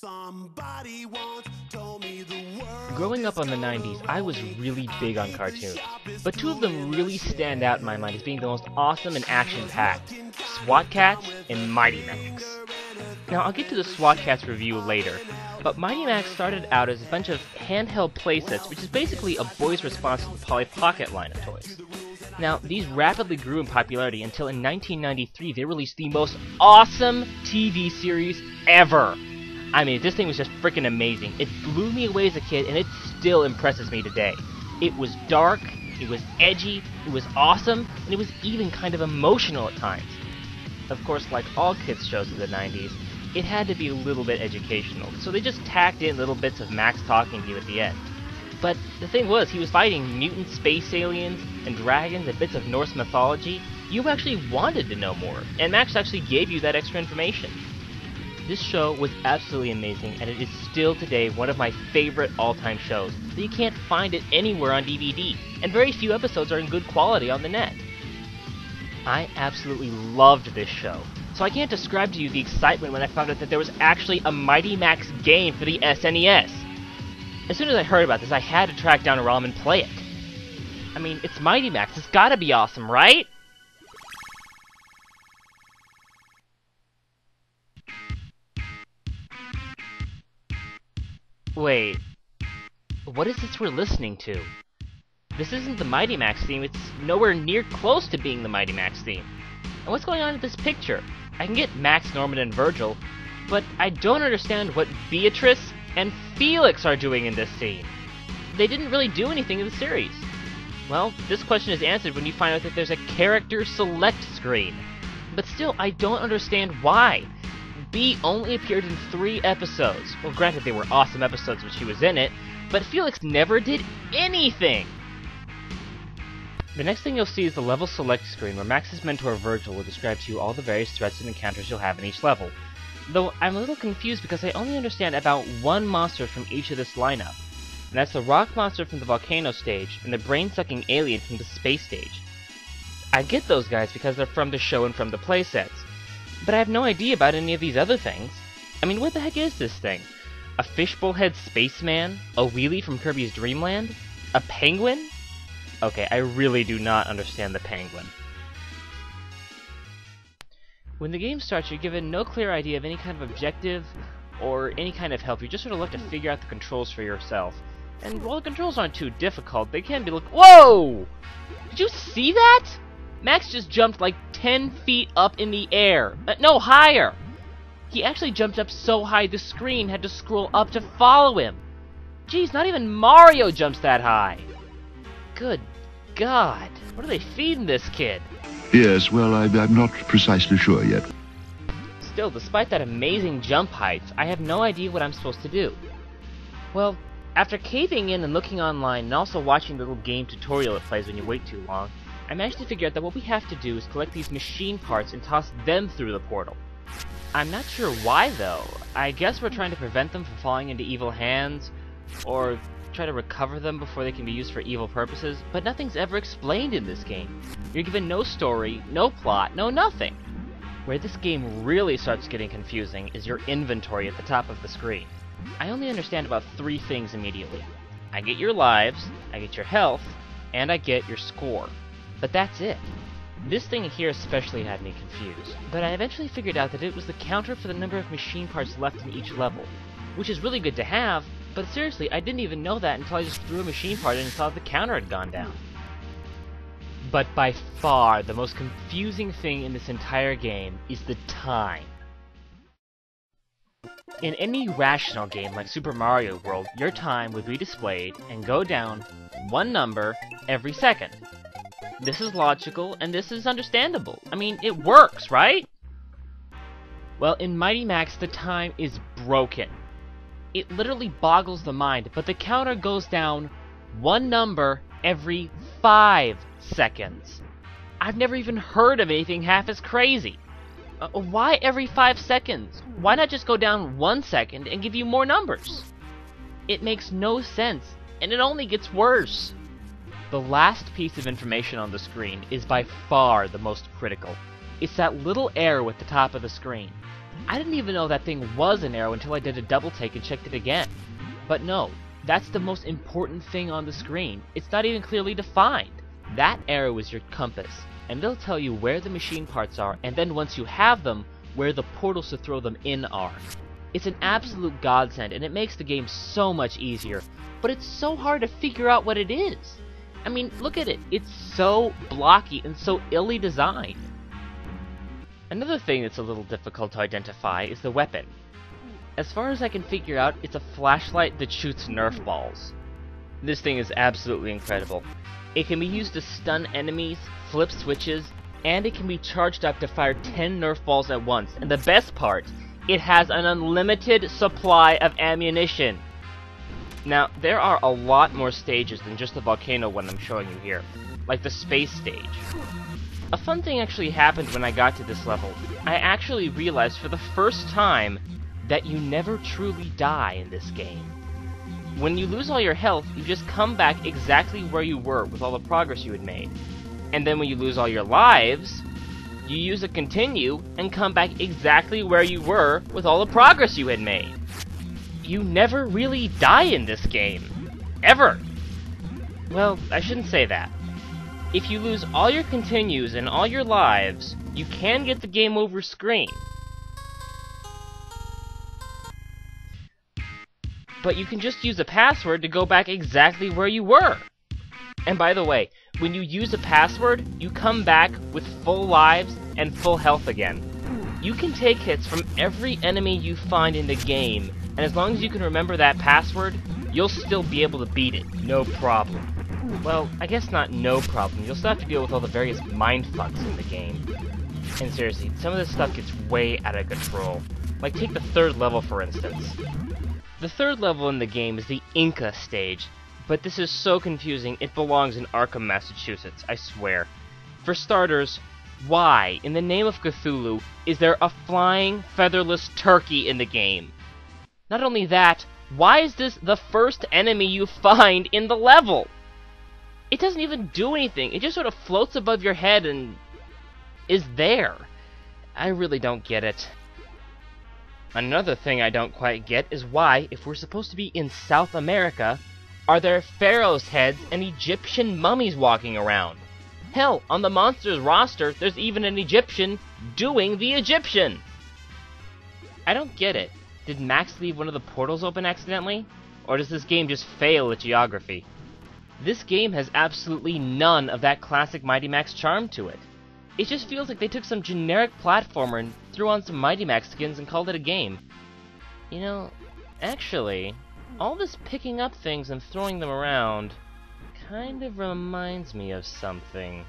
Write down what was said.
Somebody once told me the world. Growing up on the 90s, I was really big on cartoons, but two of them really stand out in my mind as being the most awesome and action-packed: SWAT Kats and Mighty Max. Now, I'll get to the SWAT Kats review later, but Mighty Max started out as a bunch of handheld playsets, which is basically a boy's response to the Polly Pocket line of toys. Now, these rapidly grew in popularity until in 1993 they released the most awesome TV series ever. I mean, this thing was just freaking amazing. It blew me away as a kid, and it still impresses me today. It was dark, it was edgy, it was awesome, and it was even kind of emotional at times. Of course, like all kids' shows of the 90s, it had to be a little bit educational, so they just tacked in little bits of Max talking to you at the end. But the thing was, he was fighting mutant space aliens and dragons and bits of Norse mythology. You actually wanted to know more, and Max actually gave you that extra information. This show was absolutely amazing, and it is still today one of my favorite all-time shows, but you can't find it anywhere on DVD, and very few episodes are in good quality on the net. I absolutely loved this show, so I can't describe to you the excitement when I found out that there was actually a Mighty Max game for the SNES. As soon as I heard about this, I had to track down a ROM and play it. I mean, it's Mighty Max, it's gotta be awesome, right? Wait, what is this we're listening to? This isn't the Mighty Max theme, it's nowhere near close to being the Mighty Max theme. And what's going on in this picture? I can get Max, Norman, and Virgil, but I don't understand what Beatrice and Felix are doing in this scene. They didn't really do anything in the series. Well, this question is answered when you find out that there's a character select screen. But still, I don't understand why. Bea only appeared in 3 episodes. Well, granted, they were awesome episodes when she was in it, but Felix never did anything! The next thing you'll see is the level select screen, where Max's mentor Virgil will describe to you all the various threats and encounters you'll have in each level. Though I'm a little confused because I only understand about one monster from each of this lineup, and that's the rock monster from the volcano stage and the brain-sucking alien from the space stage. I get those guys because they're from the show and from the playsets, but I have no idea about any of these other things. I mean, what the heck is this thing? A fishbowl head spaceman? A wheelie from Kirby's Dream Land? A penguin? Okay, I really do not understand the penguin. When the game starts, you're given no clear idea of any kind of objective or any kind of help. You're just sort of left to figure out the controls for yourself. And while the controls aren't too difficult, they can be Whoa! Did you see that? Max just jumped like 10 feet up in the air. No, higher! He actually jumped up so high the screen had to scroll up to follow him. Jeez, not even Mario jumps that high. Good God, what are they feeding this kid? Yes, well, I'm not precisely sure yet. Still, despite that amazing jump height, I have no idea what I'm supposed to do. Well, after caving in and looking online and also watching the little game tutorial it plays when you wait too long, I managed to figure out that what we have to do is collect these machine parts and toss them through the portal. I'm not sure why though. I guess we're trying to prevent them from falling into evil hands, or try to recover them before they can be used for evil purposes, but nothing's ever explained in this game. You're given no story, no plot, no nothing. Where this game really starts getting confusing is your inventory at the top of the screen. I only understand about 3 things immediately. I get your lives, I get your health, and I get your score. But that's it. This thing here especially had me confused, but I eventually figured out that it was the counter for the number of machine parts left in each level, which is really good to have, but seriously, I didn't even know that until I just threw a machine part in and saw the counter had gone down. But by far, the most confusing thing in this entire game is the time. In any rational game like Super Mario World, your time would be displayed and go down 1 number every second. This is logical, and this is understandable. I mean, it works, right? Well, in Mighty Max, the time is broken. It literally boggles the mind, but the counter goes down 1 number every 5 seconds. I've never even heard of anything half as crazy. Why every 5 seconds? Why not just go down 1 second and give you more numbers? It makes no sense, and it only gets worse. The last piece of information on the screen is by far the most critical. It's that little arrow at the top of the screen. I didn't even know that thing was an arrow until I did a double take and checked it again. But no, that's the most important thing on the screen. It's not even clearly defined. That arrow is your compass, and they'll tell you where the machine parts are, and then once you have them, where the portals to throw them in are. It's an absolute godsend, and it makes the game so much easier, but it's so hard to figure out what it is. I mean, look at it. It's so blocky and so illy designed. Another thing that's a little difficult to identify is the weapon. As far as I can figure out, it's a flashlight that shoots Nerf balls. This thing is absolutely incredible. It can be used to stun enemies, flip switches, and it can be charged up to fire 10 Nerf balls at once. And the best part, it has an unlimited supply of ammunition. Now, there are a lot more stages than just the volcano one I'm showing you here, like the space stage. A fun thing actually happened when I got to this level. I actually realized for the first time that you never truly die in this game. When you lose all your health, you just come back exactly where you were with all the progress you had made. And then when you lose all your lives, you use a continue and come back exactly where you were with all the progress you had made. You never really die in this game. Ever. Well, I shouldn't say that. If you lose all your continues and all your lives, you can get the game over screen. But you can just use a password to go back exactly where you were. And by the way, when you use a password, you come back with full lives and full health again. You can take hits from every enemy you find in the game, and as long as you can remember that password, you'll still be able to beat it, no problem. Well, I guess not no problem, you'll still have to deal with all the various mindfucks in the game. And seriously, some of this stuff gets way out of control. Like, take the third level for instance. The third level in the game is the Inca stage, but this is so confusing it belongs in Arkham, Massachusetts, I swear. For starters, why, in the name of Cthulhu, is there a flying, featherless turkey in the game? Not only that, why is this the first enemy you find in the level? It doesn't even do anything, it just sort of floats above your head and is there. I really don't get it. Another thing I don't quite get is why, if we're supposed to be in South America, are there pharaoh's heads and Egyptian mummies walking around? Hell, on the monsters roster, there's even an Egyptian doing the Egyptian! I don't get it. Did Max leave one of the portals open accidentally? Or does this game just fail at geography? This game has absolutely none of that classic Mighty Max charm to it. It just feels like they took some generic platformer and threw on some Mighty Max skins and called it a game. You know, actually, all this picking up things and throwing them around kind of reminds me of something.